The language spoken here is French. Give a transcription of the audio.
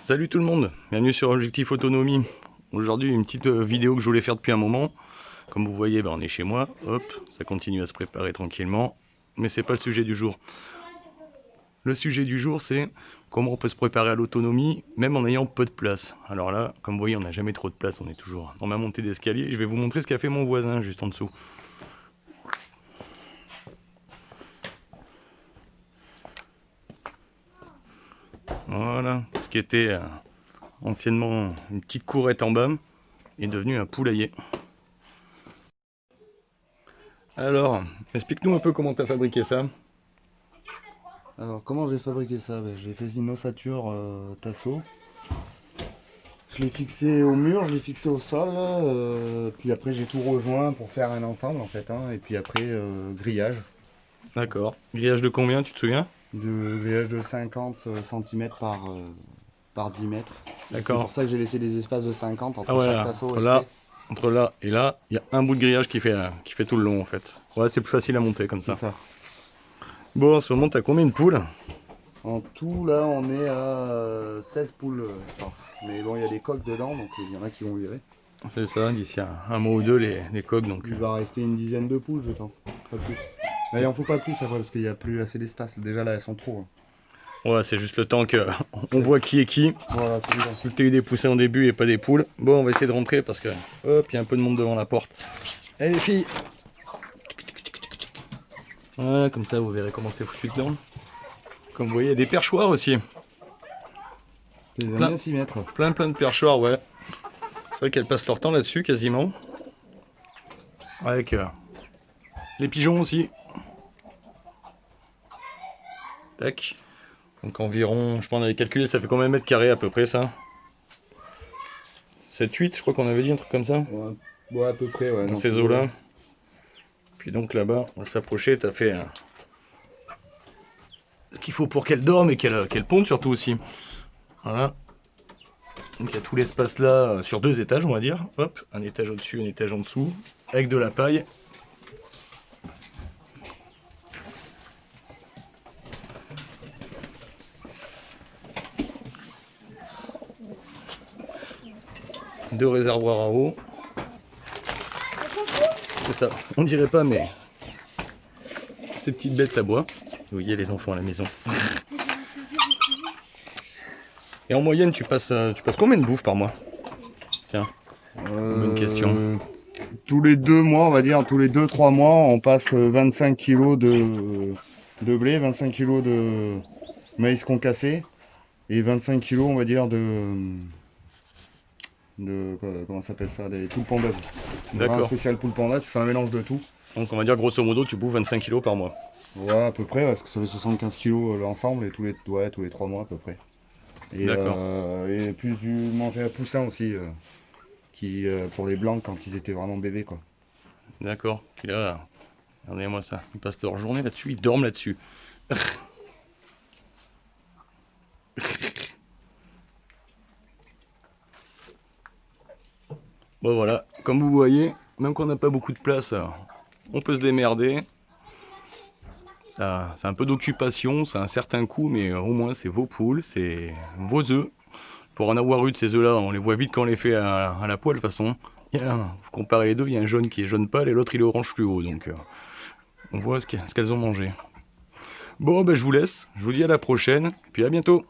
Salut tout le monde, bienvenue sur Objectif Autonomie. Aujourd'hui une petite vidéo que je voulais faire depuis un moment. Comme vous voyez, on est chez moi, hop, ça continue à se préparer tranquillement. Mais c'est pas le sujet du jour. Le sujet du jour, c'est comment on peut se préparer à l'autonomie, même en ayant peu de place. Alors là, comme vous voyez, on n'a jamais trop de place, on est toujours dans ma montée d'escalier. Je vais vous montrer ce qu'a fait mon voisin juste en dessous. Voilà, ce qui était anciennement une petite courette en bas est devenu un poulailler. Alors, explique-nous un peu comment tu as fabriqué ça. Alors comment j'ai fabriqué ça? J'ai fait une ossature Tasso. Je l'ai fixé au mur, je l'ai fixé au sol, puis après j'ai tout rejoint pour faire un ensemble en fait, et puis après grillage. D'accord. Grillage de combien, tu te souviens? Grillage de 50 cm par 10 mètres. C'est D'accord. pour ça que j'ai laissé des espaces de 50 entre Ah ouais, chaque tasso entre là et là, il y a un bout de grillage qui fait tout le long en fait. Ouais, c'est plus facile à monter comme ça. C'est ça. Bon, en ce moment, t'as combien de poules? En tout là on est à 16 poules je pense. Mais bon il y a des coques dedans donc il y en a qui vont virer. C'est ça, d'ici un mois ou deux, les coques. Donc. Il va rester une dizaine de poules je pense, pas plus. Mais il en faut pas plus après parce qu'il n'y a plus assez d'espace. Déjà là elles sont trop. Ouais, c'est juste le temps que on voit qui est qui. Voilà, c'est ça. Vu que t'as eu des poussins au début et pas des poules. Bon, on va essayer de rentrer parce que, hop, il y a un peu de monde devant la porte. Allez les filles. Voilà, comme ça vous verrez comment c'est foutu dedans. Comme vous voyez, il y a des perchoirs aussi. Les aime bien s'y mettre. Plein de perchoirs, ouais. C'est vrai qu'elles passent leur temps là-dessus quasiment. Avec les pigeons aussi. Tac. Donc environ, je pense qu'on avait calculé, ça fait combien de mètres carrés à peu près ça? 7-8, je crois qu'on avait dit un truc comme ça. Ouais à peu près, ouais. Dans ces eaux-là. Puis donc là-bas, on va s'approcher, t'as fait ce qu'il faut pour qu'elle dorme et qu'elle ponde surtout aussi. Voilà. Donc il y a tout l'espace là sur 2 étages on va dire. Hop, un étage au-dessus, un étage en dessous, avec de la paille. Deux réservoirs à eau. C'est ça, on dirait pas mais ces petites bêtes ça boit. Vous voyez les enfants à la maison. Et en moyenne tu passes combien de bouffe par mois? Tiens, bonne question. Tous les 2 mois, on va dire, tous les 2-3 mois, on passe 25 kg de blé, 25 kg de maïs concassé et 25 kg, on va dire, comment ça s'appelle ça, des poules pondeuses. D'accord. Un spécial poule panda, tu fais un mélange de tout. Donc on va dire grosso modo tu bouffes 25 kg par mois. Ouais, à peu près, parce que ça fait 75 kg l'ensemble et tous les 3 mois à peu près. Et plus du manger à poussin aussi, pour les blancs quand ils étaient vraiment bébés quoi. D'accord. Puis là, regardez-moi ça. Ils passent leur journée là-dessus, ils dorment là-dessus. Bon voilà, comme vous voyez, même qu'on n'a pas beaucoup de place, on peut se démerder. Ça, c'est un peu d'occupation, c'est un certain coût, mais au moins c'est vos poules, c'est vos œufs. Pour en avoir eu de ces œufs-là, on les voit vite quand on les fait à la poêle de toute façon. Vous comparez les deux, il y a un jaune qui est jaune pâle et l'autre il est orange fluo, donc on voit ce qu'elles ont mangé. Bon, je vous laisse, je vous dis à la prochaine, puis à bientôt.